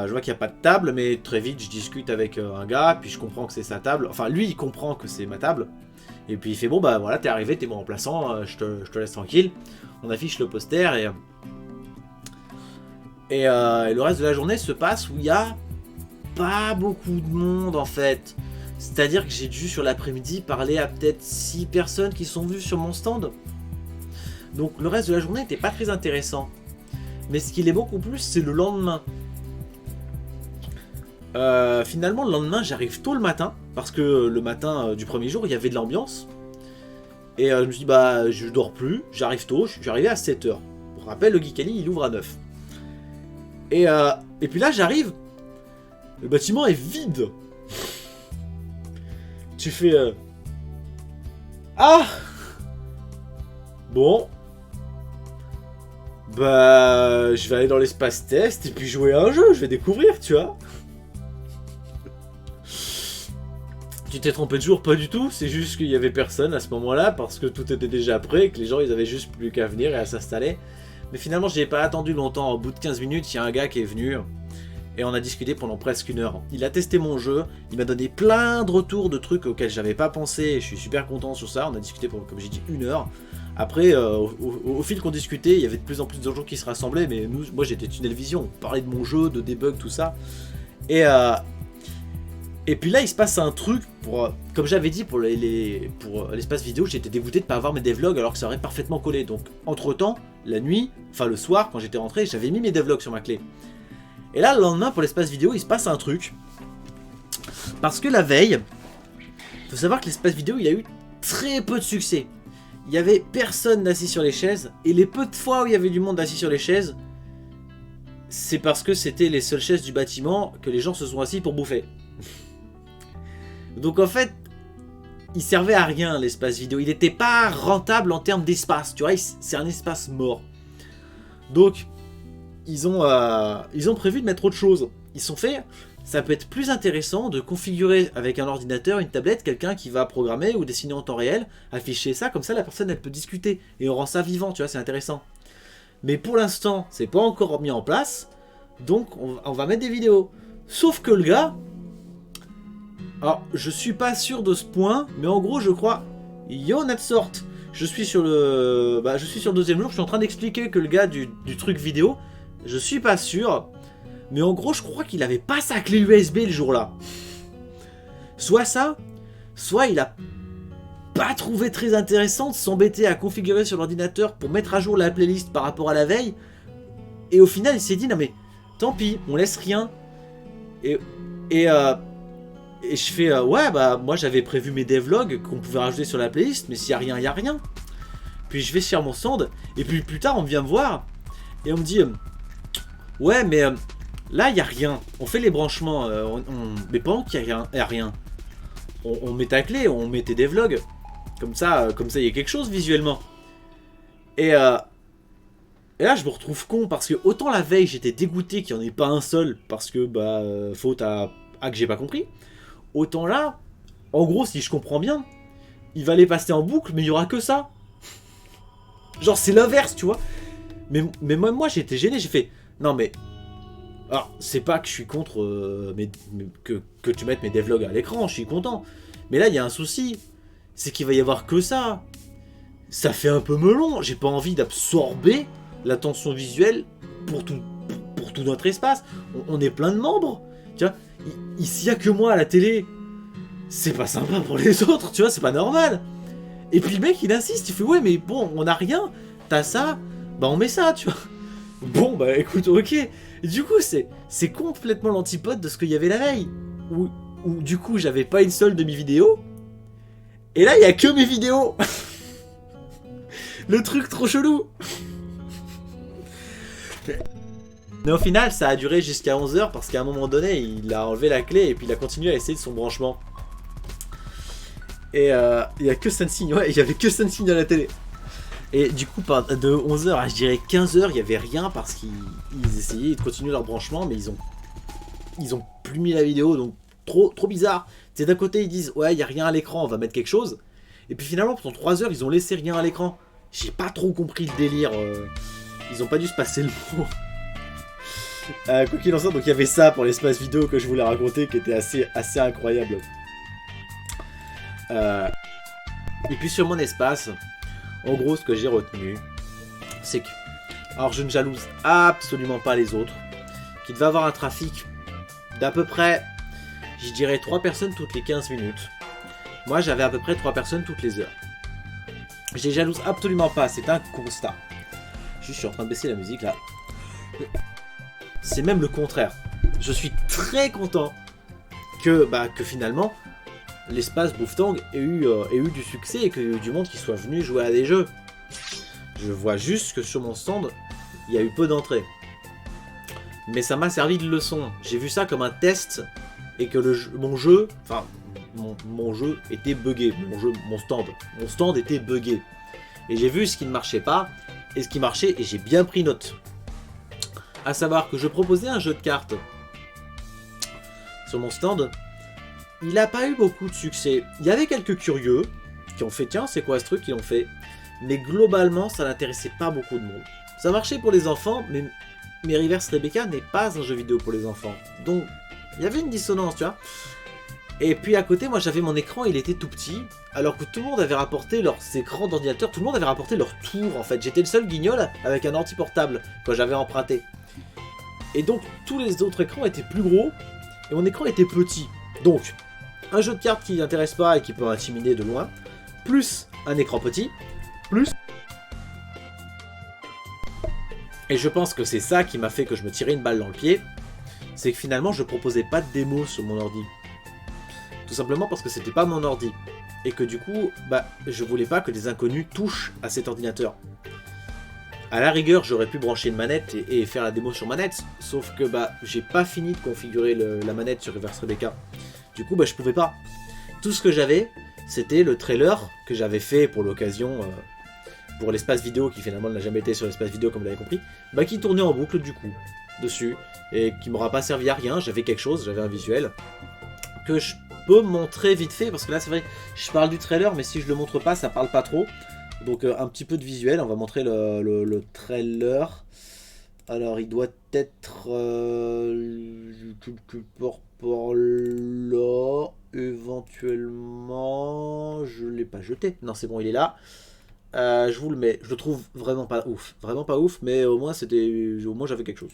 Je vois qu'il n'y a pas de table, mais très vite je discute avec un gars, puis je comprends que c'est sa table. Enfin lui il comprend que c'est ma table. Et puis il fait bon bah voilà, t'es arrivé, t'es mon remplaçant, je te laisse tranquille. On affiche le poster et le reste de la journée se passe où il y a pas beaucoup de monde en fait. C'est-à-dire que j'ai dû sur l'après-midi parler à peut-être 6 personnes qui sont venues sur mon stand. Donc le reste de la journée n'était pas très intéressant. Mais ce qui l'est beaucoup plus, c'est le lendemain. Finalement le lendemain j'arrive tôt le matin. Parce que le matin du premier jour il y avait de l'ambiance. Et je me suis dit bah je dors plus, j'arrive tôt, je suis arrivé à 7h. Pour rappel le Geek Ali il ouvre à 9. Et puis là j'arrive, le bâtiment est vide. Tu fais ah bon bah je vais aller dans l'espace test et puis jouer à un jeu, je vais découvrir, tu vois. Tu t'es trompé de jour, pas du tout, c'est juste qu'il y avait personne à ce moment-là parce que tout était déjà prêt et que les gens ils avaient juste plus qu'à venir et à s'installer. Mais finalement j'ai pas attendu longtemps, au bout de 15 minutes il y a un gars qui est venu et on a discuté pendant presque 1 heure. Il a testé mon jeu, il m'a donné plein de retours de trucs auxquels j'avais pas pensé et je suis super content sur ça. On a discuté pendant, comme j'ai dit, 1 heure. Après, au fil qu'on discutait, il y avait de plus en plus de gens qui se rassemblaient, mais moi j'étais Tunnel Vision, on parlait de mon jeu, de debug, tout ça. Et puis là il se passe un truc, comme j'avais dit pour l'espace vidéo, j'étais dégoûté de ne pas avoir mes devlogs alors que ça aurait parfaitement collé. Donc entre temps, la nuit, enfin le soir quand j'étais rentré, j'avais mis mes devlogs sur ma clé. Et là le lendemain pour l'espace vidéo il se passe un truc. Parce que la veille, il faut savoir que l'espace vidéo il a eu très peu de succès. Il y avait personne assis sur les chaises, et les peu de fois où il y avait du monde assis sur les chaises, c'est parce que c'était les seules chaises du bâtiment que les gens se sont assis pour bouffer. Donc en fait, il servait à rien l'espace vidéo, il n'était pas rentable en termes d'espace, tu vois, c'est un espace mort. Donc, ils ont prévu de mettre autre chose. Ils se sont fait, ça peut être plus intéressant de configurer avec un ordinateur, une tablette, quelqu'un qui va programmer ou dessiner en temps réel, afficher ça, comme ça la personne elle peut discuter, et on rend ça vivant, tu vois, c'est intéressant. Mais pour l'instant, c'est pas encore mis en place, donc on va mettre des vidéos. Sauf que le gars, alors je suis pas sûr de ce point, mais en gros je crois, yo Natsort, je suis sur le deuxième jour, je suis en train d'expliquer que le gars du truc vidéo, je suis pas sûr, mais en gros je crois qu'il avait pas sa clé USB le jour-là. Soit ça, soit il a pas trouvé très intéressant de s'embêter à configurer sur l'ordinateur pour mettre à jour la playlist par rapport à la veille, et au final il s'est dit non mais tant pis, on laisse rien, et je fais ouais bah moi j'avais prévu mes devlogs qu'on pouvait rajouter sur la playlist, mais s'il y a rien, il y a rien. Puis je vais sur mon stand, et puis plus tard on vient me voir, et on me dit ouais mais là il y a rien, on fait les branchements, mais pendant qu'il y a rien, on met ta clé, on met tes devlogs, comme ça il y a quelque chose visuellement. Et là je me retrouve con, parce que autant la veille j'étais dégoûté qu'il n'y en ait pas un seul, parce que faute à que j'ai pas compris, autant là, en gros si je comprends bien, il va les passer en boucle, mais il y aura que ça. Genre c'est l'inverse, tu vois. Mais même moi j'étais gêné, j'ai fait non mais alors c'est pas que je suis contre que tu mettes mes devlogs à l'écran, je suis content. Mais là il y a un souci, c'est qu'il va y avoir que ça. Ça fait un peu melon, j'ai pas envie d'absorber l'attention visuelle pour tout notre espace. On est plein de membres, tu vois. S'il y a que moi à la télé, c'est pas sympa pour les autres, tu vois, c'est pas normal. Et puis le mec il insiste, il fait ouais mais bon on a rien, t'as ça, bah on met ça, tu vois. Bon bah écoute, ok. Et du coup c'est complètement l'antipode de ce qu'il y avait la veille, où du coup j'avais pas une seule de mes vidéos, et là il y a que mes vidéos. Le truc trop chelou. Mais au final ça a duré jusqu'à 11h, parce qu'à un moment donné il a enlevé la clé et puis il a continué à essayer de son branchement. Et il y a que Sensing, ouais, il y avait que Sensing à la télé. Et du coup, de 11h à je dirais 15h, il y avait rien, parce qu'ils essayaient de continuer leur branchement, mais ils ont plus mis la vidéo, donc trop bizarre. C'est d'un côté ils disent ouais il y a rien à l'écran, on va mettre quelque chose, et puis finalement pendant 3 heures ils ont laissé rien à l'écran. J'ai pas trop compris le délire, ils ont pas dû se passer le mot. Quoi qu'il en soit, donc il y avait ça pour l'espace vidéo que je voulais raconter, qui était assez incroyable. Et puis sur mon espace, en gros ce que j'ai retenu, c'est que, alors je ne jalouse absolument pas les autres, qui devaient avoir un trafic d'à peu près, je dirais 3 personnes toutes les 15 minutes. Moi j'avais à peu près 3 personnes toutes les heures. Je les jalouse absolument pas, c'est un constat. Je suis en train de baisser la musique là. C'est même le contraire. Je suis très content que finalement l'espace Bouffetang ait eu du succès, et qu'il y ait eu du monde qui soit venu jouer à des jeux. Je vois juste que sur mon stand, il y a eu peu d'entrées. Mais ça m'a servi de leçon. J'ai vu ça comme un test, et que mon jeu était buggé. Mon stand était buggé. Et j'ai vu ce qui ne marchait pas, et ce qui marchait, et j'ai bien pris note. À savoir que je proposais un jeu de cartes sur mon stand. Il n'a pas eu beaucoup de succès. Il y avait quelques curieux qui ont fait tiens c'est quoi ce truc, qui l'ont fait. Mais globalement ça n'intéressait pas beaucoup de monde. Ça marchait pour les enfants, mais Reverse Rebecca n'est pas un jeu vidéo pour les enfants. Donc il y avait une dissonance, tu vois. Et puis à côté moi j'avais mon écran, il était tout petit, alors que tout le monde avait rapporté leurs écrans d'ordinateur, tout le monde avait rapporté leur tour en fait. J'étais le seul guignol avec un ordi portable que j'avais emprunté. Et donc tous les autres écrans étaient plus gros, et mon écran était petit. Donc un jeu de cartes qui n'intéresse pas et qui peut intimider de loin, plus un écran petit, plus... Et je pense que c'est ça qui m'a fait que je me tirais une balle dans le pied, c'est que finalement je proposais pas de démo sur mon ordi. Tout simplement parce que c'était pas mon ordi. Et que du coup, je voulais pas que des inconnus touchent à cet ordinateur. À la rigueur, j'aurais pu brancher une manette et faire la démo sur manette, sauf que j'ai pas fini de configurer la manette sur Reverse Rebecca. Du coup, je pouvais pas. Tout ce que j'avais, c'était le trailer que j'avais fait pour l'occasion, pour l'espace vidéo, qui finalement n'a jamais été sur l'espace vidéo comme vous l'avez compris, qui tournait en boucle du coup, dessus, et qui m'aura pas servi à rien. J'avais quelque chose, j'avais un visuel, que je peux montrer vite fait, parce que là c'est vrai, je parle du trailer, mais si je le montre pas, ça parle pas trop. Donc un petit peu de visuel, on va montrer le trailer. Alors, il doit être quelque part par là. Éventuellement, je l'ai pas jeté. Non, c'est bon, il est là. Je vous le mets. Je le trouve vraiment pas ouf, mais au moins au moins j'avais quelque chose.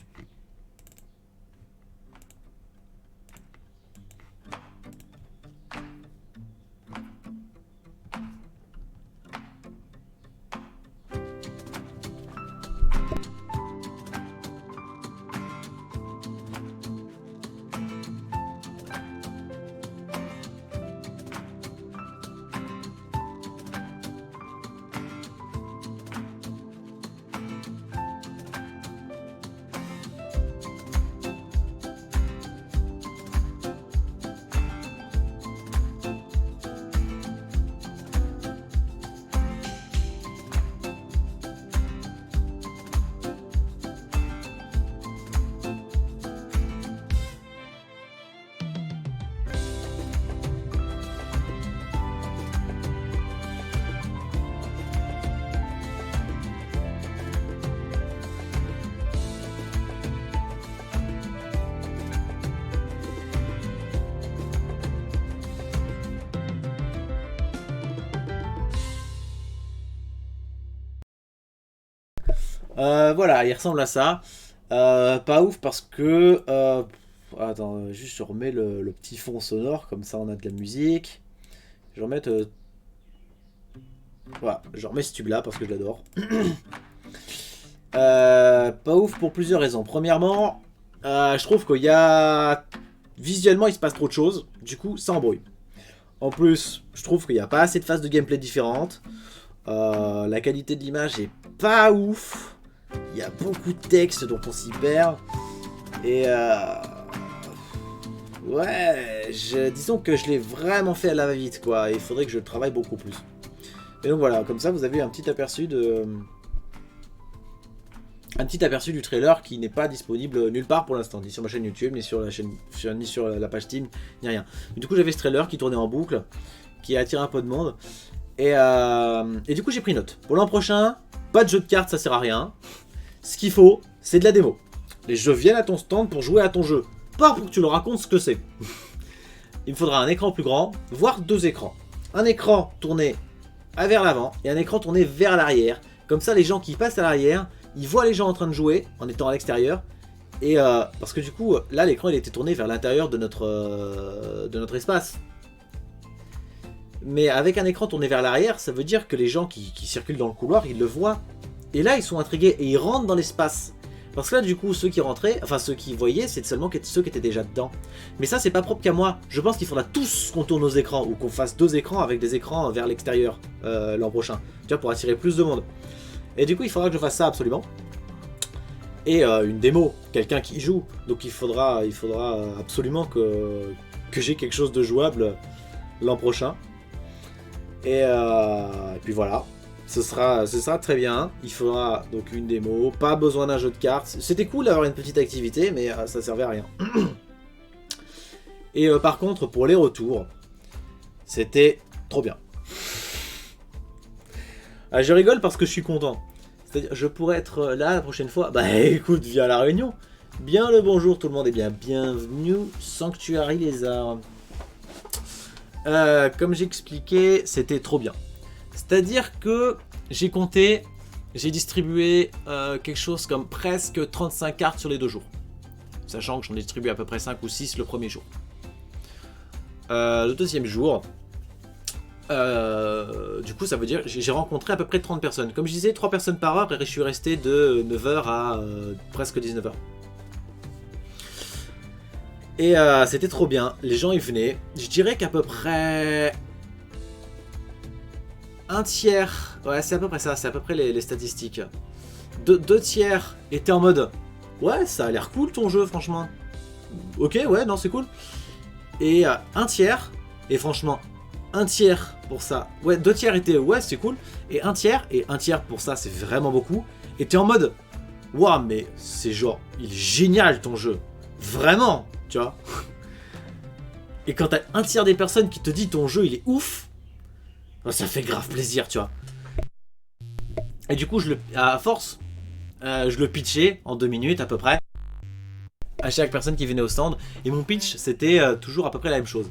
Voilà, il ressemble à ça. Pas ouf parce que. Attends, juste je remets le petit fond sonore, comme ça on a de la musique. Je vais remettre. Voilà, je remets ce tube là parce que je l'adore. Pas ouf pour plusieurs raisons. Premièrement, je trouve qu'il y a. Visuellement, il se passe trop de choses. Du coup, ça embrouille. En plus, je trouve qu'il n'y a pas assez de phases de gameplay différentes. La qualité de l'image est pas ouf. Il y a beaucoup de texte dont on s'y perd. Et ouais, disons que je l'ai vraiment fait à la va-vite, quoi. Il faudrait que je travaille beaucoup plus. Et donc voilà, comme ça vous avez un petit aperçu du trailer qui n'est pas disponible nulle part pour l'instant, ni sur ma chaîne YouTube, ni sur la page Steam, ni rien. Mais du coup j'avais ce trailer qui tournait en boucle, qui a attiré un peu de monde. Et du coup j'ai pris note. Pour l'an prochain, pas de jeu de cartes, ça sert à rien. Ce qu'il faut, c'est de la démo. Les jeux viennent à ton stand pour jouer à ton jeu, pas pour que tu leur racontes ce que c'est. Il me faudra un écran plus grand, voire deux écrans. Un écran tourné vers l'avant et un écran tourné vers l'arrière. Comme ça, les gens qui passent à l'arrière, ils voient les gens en train de jouer en étant à l'extérieur. Et parce que du coup, là, l'écran il était tourné vers l'intérieur de notre espace. Mais avec un écran tourné vers l'arrière, ça veut dire que les gens qui circulent dans le couloir, ils le voient. Et là, ils sont intrigués et ils rentrent dans l'espace. Parce que là, du coup, ceux qui rentraient, enfin ceux qui voyaient, c'est seulement ceux qui étaient déjà dedans. Mais ça, c'est pas propre qu'à moi. Je pense qu'il faudra tous qu'on tourne nos écrans ou qu'on fasse deux écrans avec des écrans vers l'extérieur l'an prochain. Tu vois, pour attirer plus de monde. Et du coup, il faudra que je fasse ça absolument. Et une démo, quelqu'un qui joue. Donc il faudra absolument que j'ai quelque chose de jouable l'an prochain. Et puis voilà. Ce sera très bien. Il faudra donc une démo. Pas besoin d'un jeu de cartes. C'était cool d'avoir une petite activité, mais ça servait à rien. Et par contre, pour les retours, c'était trop bien. Je rigole parce que je suis content. C'est-à-dire, je pourrais être là la prochaine fois. Bah écoute, viens à la réunion. Bien le bonjour tout le monde et bien bienvenue Sanctuary Lézard. Comme j'expliquais, c'était trop bien. C'est-à-dire que j'ai distribué quelque chose comme presque 35 cartes sur les 2 jours. Sachant que j'en ai distribué à peu près 5 ou 6 le premier jour. Le deuxième jour, du coup ça veut dire j'ai rencontré à peu près 30 personnes. Comme je disais, 3 personnes par heure et je suis resté de 9h à presque 19h. Et c'était trop bien, les gens y venaient. Je dirais qu'à peu près un tiers, ouais c'est à peu près ça, c'est à peu près les statistiques. 2 tiers étaient en mode ouais ça a l'air cool ton jeu franchement. Ok ouais non c'est cool. Et un tiers, et franchement un tiers pour ça, ouais 2 tiers étaient ouais c'est cool. Et un tiers pour ça c'est vraiment beaucoup, était en mode waouh mais c'est genre il est génial ton jeu. Vraiment tu vois. Et quand t'as un tiers des personnes qui te dit ton jeu il est ouf, ça fait grave plaisir, tu vois. Et du coup, à force, je le pitchais en 2 minutes à peu près à chaque personne qui venait au stand. Et mon pitch, c'était toujours à peu près la même chose.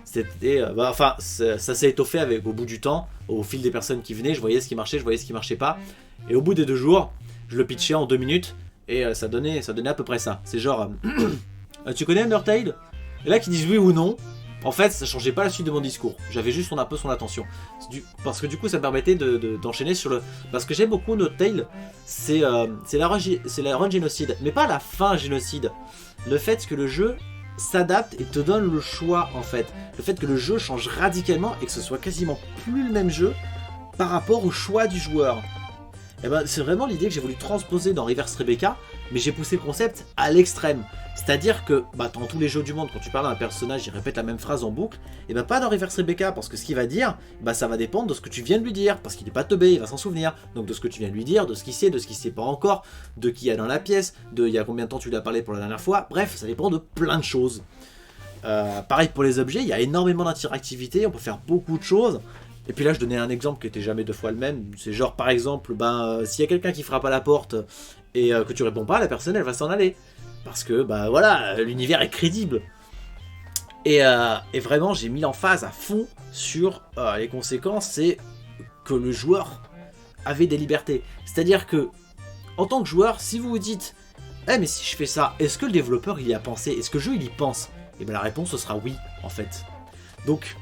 C'était, enfin, ça s'est étoffé au bout du temps, au fil des personnes qui venaient. Je voyais ce qui marchait, je voyais ce qui marchait pas. Et au bout des 2 jours, je le pitchais en 2 minutes et ça donnait à peu près ça. C'est genre, tu connais Undertale? Et là, qu'ils disent oui ou non. En fait, ça changeait pas la suite de mon discours. J'avais juste un peu son attention. Parce que du coup, ça me permettait d'enchaîner sur le... Parce que j'aime beaucoup Undertale, c'est la run génocide. Mais pas la fin génocide. Le fait que le jeu s'adapte et te donne le choix, en fait. Le fait que le jeu change radicalement et que ce soit quasiment plus le même jeu par rapport au choix du joueur. Et ben, c'est vraiment l'idée que j'ai voulu transposer dans Reverse Rebecca, mais j'ai poussé le concept à l'extrême. C'est-à-dire que dans tous les jeux du monde, quand tu parles à un personnage, il répète la même phrase en boucle, et pas dans Reverse Rebecca, parce que ce qu'il va dire, ça va dépendre de ce que tu viens de lui dire, parce qu'il n'est pas teubé, il va s'en souvenir. Donc de ce que tu viens de lui dire, de ce qu'il sait, de ce qu'il sait pas encore, de qui il y a dans la pièce, de il y a combien de temps tu lui as parlé pour la dernière fois, bref, ça dépend de plein de choses. Pareil pour les objets, il y a énormément d'interactivité, on peut faire beaucoup de choses. Et puis là, je donnais un exemple qui était jamais 2 fois le même. C'est genre, par exemple, s'il y a quelqu'un qui frappe à la porte et que tu réponds pas, la personne, elle va s'en aller. Parce que, voilà, l'univers est crédible. Et vraiment, j'ai mis l'emphase à fond sur les conséquences, c'est que le joueur avait des libertés. C'est-à-dire que, en tant que joueur, si vous vous dites « Eh, mais si je fais ça, est-ce que le développeur, il y a pensé? Est-ce que le jeu, il y pense ?» Et la réponse, ce sera oui, en fait. Donc...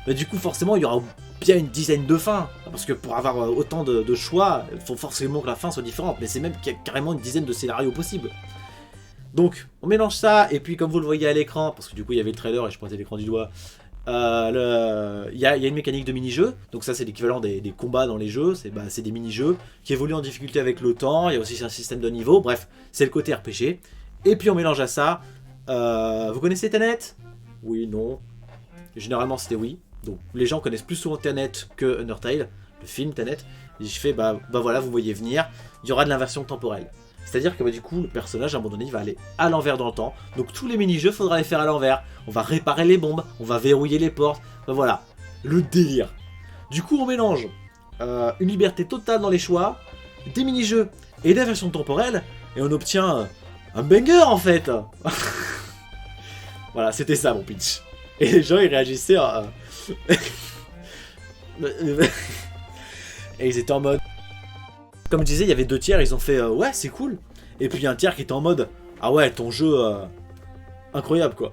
du coup, forcément, il y aura bien une dizaine de fins. Parce que pour avoir autant de choix, il faut forcément que la fin soit différente. Mais c'est même qu'il y a carrément une dizaine de scénarios possibles. Donc, on mélange ça. Et puis, comme vous le voyez à l'écran, parce que du coup, il y avait le trailer et je pointais l'écran du doigt, il y a une mécanique de mini-jeu. Donc ça, c'est l'équivalent des combats dans les jeux. C'est des mini-jeux qui évoluent en difficulté avec le temps. Il y a aussi un système de niveau. Bref, c'est le côté RPG. Et puis, on mélange à ça. Vous connaissez Tenet? Oui, non. Généralement, c'était oui. Donc les gens connaissent plus souvent Tenet que Undertale, le film Tenet. Et je fais voilà, vous voyez venir, il y aura de l'inversion temporelle. C'est-à-dire que du coup, le personnage à un moment donné, il va aller à l'envers dans le temps. Donc tous les mini-jeux, faudra les faire à l'envers. On va réparer les bombes, on va verrouiller les portes. Voilà, le délire. Du coup, on mélange une liberté totale dans les choix, des mini-jeux et l'inversion temporelle, et on obtient un banger en fait. Voilà, c'était ça mon pitch. Et les gens, ils réagissaient et ils étaient en mode... Comme je disais, il y avait 2 tiers, ils ont fait ouais, c'est cool. Et puis il y a un tiers qui était en mode ah ouais, ton jeu incroyable quoi.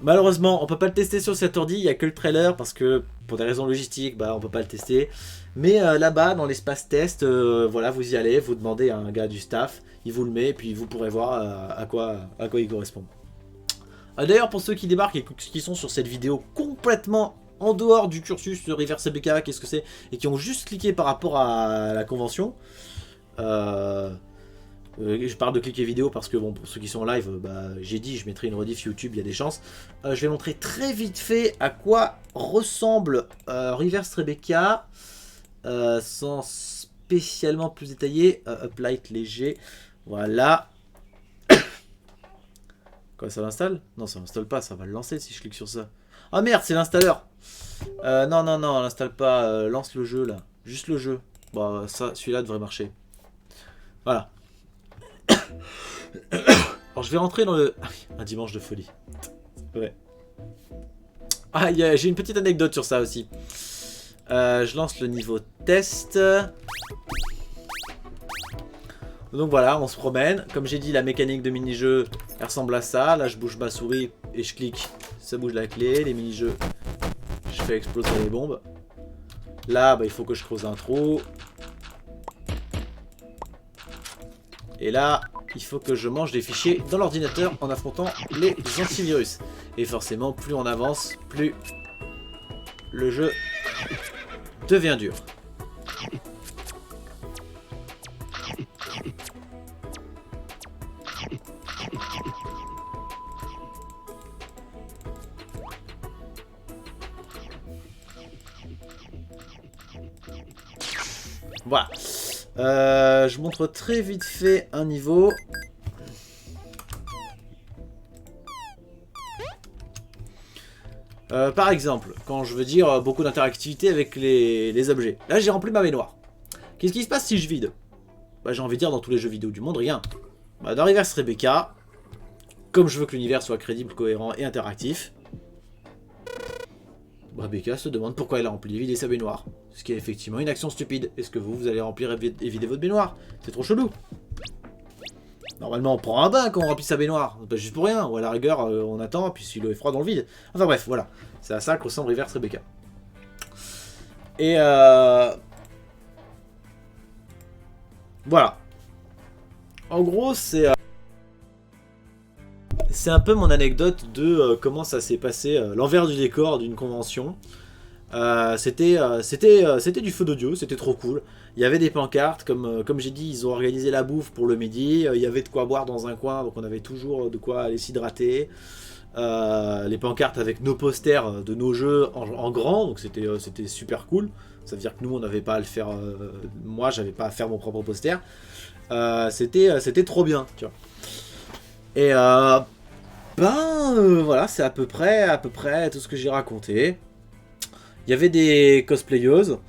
Malheureusement, on peut pas le tester sur cet ordi, il y a que le trailer parce que pour des raisons logistiques, on peut pas le tester. Mais là-bas, dans l'espace test, voilà, vous y allez, vous demandez à un gars du staff, il vous le met et puis vous pourrez voir à quoi il correspond. D'ailleurs, pour ceux qui débarquent et qui sont sur cette vidéo complètement en dehors du cursus de Reverse BK, qu'est-ce que c'est, et qui ont juste cliqué par rapport à la convention, je parle de cliquer vidéo parce que bon, pour ceux qui sont en live, j'ai dit je mettrai une rediff YouTube, il y a des chances. Je vais montrer très vite fait à quoi ressemble Reverse Rebecca, sans spécialement plus détaillé. Uplight léger, voilà. Quoi, ça l'installe? Non, ça l'installe pas, ça va le lancer si je clique sur ça. Ah merde, c'est l'installeur. Non, l'installe pas, lance le jeu là, juste le jeu. Bon, ça, celui-là devrait marcher. Voilà. Alors je vais rentrer dans le... un dimanche de folie. Ouais. Ah, j'ai une petite anecdote sur ça aussi. Je lance le niveau test. Donc voilà, on se promène. Comme j'ai dit, la mécanique de mini-jeu, elle ressemble à ça. Là, je bouge ma souris et je clique. Ça bouge la clé. Les mini-jeux, je fais exploser les bombes. Là, il faut que je creuse un trou. Et là, il faut que je mange des fichiers dans l'ordinateur en affrontant les antivirus. Et forcément, plus on avance, plus le jeu devient dur. Voilà. Je montre très vite fait un niveau. Par exemple, quand je veux dire beaucoup d'interactivité avec les objets. Là, j'ai rempli ma baignoire. Qu'est-ce qui se passe si je vide? bah, j'ai envie de dire dans tous les jeux vidéo du monde, rien. Bah, dans Reverse Rebecca, comme je veux que l'univers soit crédible, cohérent et interactif, Rebecca se demande pourquoi elle a rempli et vidé sa baignoire. Ce qui est effectivement une action stupide. Est-ce que vous allez remplir et vider votre baignoire? C'est trop chelou. Normalement, on prend un bain quand on remplit sa baignoire. Pas juste pour rien. Ou à la rigueur, on attend, puis si l'eau est froide, dans le vide. Enfin bref, voilà. C'est à ça que ressemble Reverse Rebecca. Et voilà. En gros, c'est un peu mon anecdote de comment ça s'est passé, l'envers du décor d'une convention. C'était du feu d'audio, c'était trop cool. Il y avait des pancartes, comme j'ai dit, ils ont organisé la bouffe pour le midi. Il y avait de quoi boire dans un coin, donc on avait toujours de quoi aller s'hydrater. Les pancartes avec nos posters de nos jeux en grand, donc c'était super cool. Ça veut dire que nous, on n'avait pas à le faire. Moi, j'avais pas à faire mon propre poster. C'était trop bien, tu vois. Et voilà, c'est à peu près tout ce que j'ai raconté. Il y avait des cosplayeuses.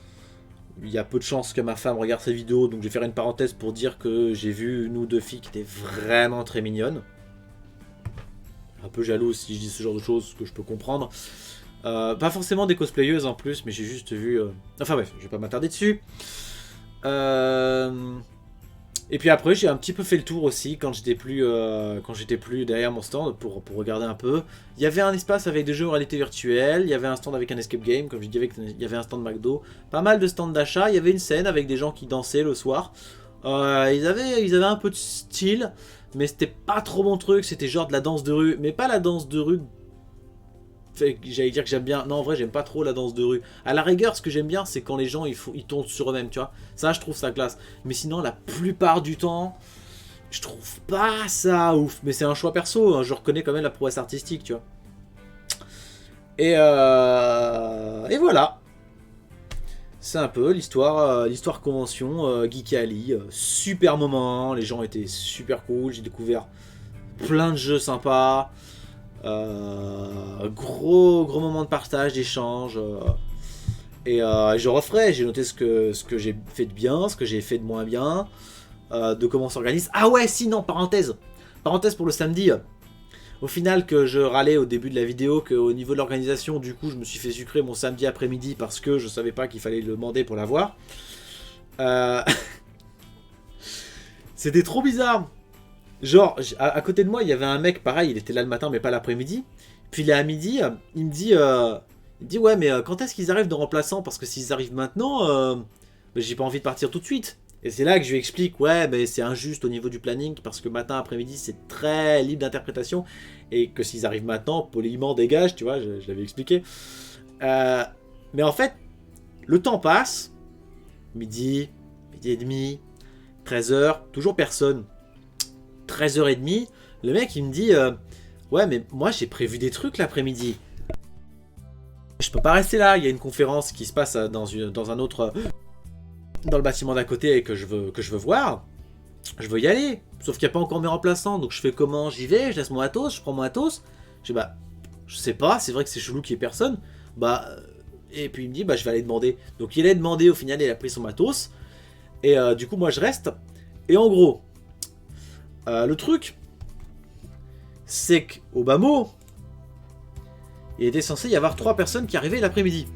Il y a peu de chances que ma femme regarde ces vidéos, donc je vais faire une parenthèse pour dire que j'ai vu une ou deux filles qui étaient vraiment très mignonnes. Un peu jaloux si je dis ce genre de choses, que je peux comprendre. Pas forcément des cosplayeuses en plus, mais j'ai juste vu... Enfin bref, je vais pas m'attarder dessus. Et puis après, j'ai un petit peu fait le tour aussi quand j'étais plus derrière mon stand pour regarder un peu. Il y avait un espace avec des jeux en réalité virtuelle, il y avait un stand avec un escape game, comme je disais, il y avait un stand McDo, pas mal de stands d'achat, il y avait une scène avec des gens qui dansaient le soir. Ils avaient un peu de style, mais c'était pas trop mon truc, c'était genre de la danse de rue, mais pas la danse de rue... J'allais dire que j'aime bien. Non, en vrai, j'aime pas trop la danse de rue. À la rigueur, ce que j'aime bien, c'est quand les gens ils tournent sur eux-mêmes, tu vois. Ça, je trouve ça classe. Mais sinon, la plupart du temps, je trouve pas ça ouf. Mais c'est un choix perso. Hein. Je reconnais quand même la prouesse artistique, tu vois. Et voilà. C'est un peu l'histoire convention Geek Ali. Super moment. Les gens étaient super cool. J'ai découvert plein de jeux sympas. Gros moment de partage, d'échange. Et je referai, j'ai noté ce que j'ai fait de bien, ce que j'ai fait de moins bien, de comment on s'organise. Ah ouais, si, non, parenthèse pour le samedi. Au final, que je râlais au début de la vidéo qu'au niveau de l'organisation, du coup, je me suis fait sucrer mon samedi après-midi parce que je savais pas qu'il fallait le demander pour l'avoir. C'était trop bizarre. Genre, à côté de moi, il y avait un mec, pareil, il était là le matin, mais pas l'après-midi. Puis là, à midi, il me dit ouais, mais quand est-ce qu'ils arrivent de remplaçants? Parce que s'ils arrivent maintenant, j'ai pas envie de partir tout de suite. Et c'est là que je lui explique, ouais, mais c'est injuste au niveau du planning, parce que matin, après-midi, c'est très libre d'interprétation. Et que s'ils arrivent maintenant, poliment dégage, tu vois, je l'avais expliqué. Mais en fait, le temps passe. Midi et demi, 13h, toujours personne. 13h30, le mec il me dit ouais mais moi j'ai prévu des trucs l'après-midi. Je peux pas rester là, il y a une conférence qui se passe dans un autre dans le bâtiment d'à côté et que je veux voir. Je veux y aller. Sauf qu'il n'y a pas encore mes remplaçants, donc je fais comment? J'y vais, je laisse mon matos, je prends mon matos. Je dis bah je sais pas, c'est vrai que c'est chelou qu'il y ait personne. Et puis il me dit bah je vais aller demander. Donc il a demandé, au final il a pris son matos. Et du coup moi je reste. Et en gros, le truc, c'est qu'au bas mot, il était censé y avoir 3 personnes qui arrivaient l'après-midi.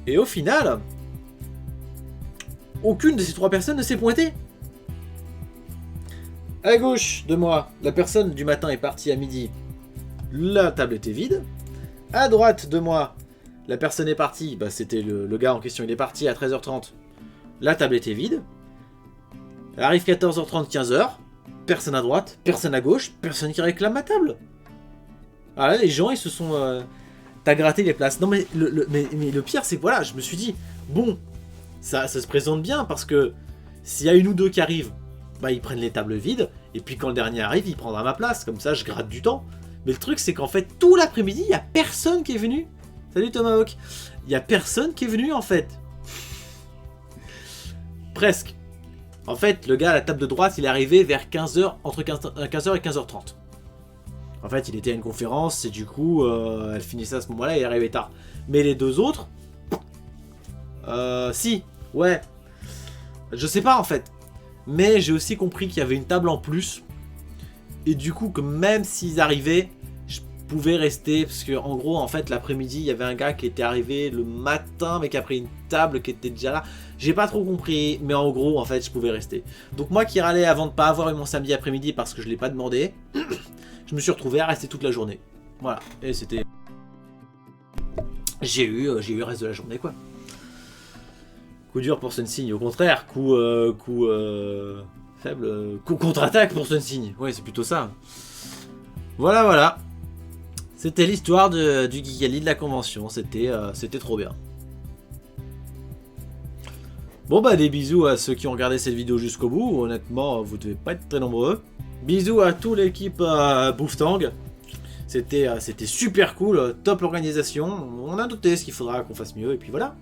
Et au final, aucune de ces 3 personnes ne s'est pointée. À gauche de moi, la personne du matin est partie à midi. La table était vide. À droite de moi, la personne est partie. Bah, c'était le gars en question, il est parti à 13h30. La table était vide. Elle arrive 14h30, 15h, personne à droite, personne à gauche, personne qui réclame ma table. Alors là, les gens, ils se sont... T'as gratté les places. Non, mais le pire, c'est que voilà, je me suis dit, bon, ça se présente bien, parce que s'il y a une ou deux qui arrivent, bah ils prennent les tables vides, et puis quand le dernier arrive, il prendra ma place, comme ça je gratte du temps. Mais le truc, c'est qu'en fait, tout l'après-midi, il n'y a personne qui est venu. Salut Tomahawk. Il n'y a personne qui est venu, en fait. Presque. En fait, le gars à la table de droite, il est arrivé vers 15h, entre 15h et 15h30. En fait, il était à une conférence, et du coup, elle finissait à ce moment-là, et il est arrivé tard. Mais les deux autres... si, ouais. Je sais pas en fait. Mais j'ai aussi compris qu'il y avait une table en plus. Et du coup, que même s'ils arrivaient, je pouvais rester. Parce que en gros, en fait, l'après-midi, il y avait un gars qui était arrivé le matin, mais qui a pris une table qui était déjà là. J'ai pas trop compris, mais en gros, en fait, je pouvais rester. Donc moi qui râlais avant de pas avoir eu mon samedi après-midi parce que je l'ai pas demandé, je me suis retrouvé à rester toute la journée. Voilà. Et c'était... J'ai eu le reste de la journée, quoi. Coup dur pour Sunsigne, au contraire, coup faible, coup contre-attaque pour Sunsigne. Ouais, c'est plutôt ça. Voilà, voilà. C'était l'histoire du Geekali de la convention. C'était trop bien. Bon bah des bisous à ceux qui ont regardé cette vidéo jusqu'au bout. Honnêtement, vous devez pas être très nombreux. Bisous à toute l'équipe Bouftang. C'était super cool, top organisation. On a noté ce qu'il faudra qu'on fasse mieux et puis voilà.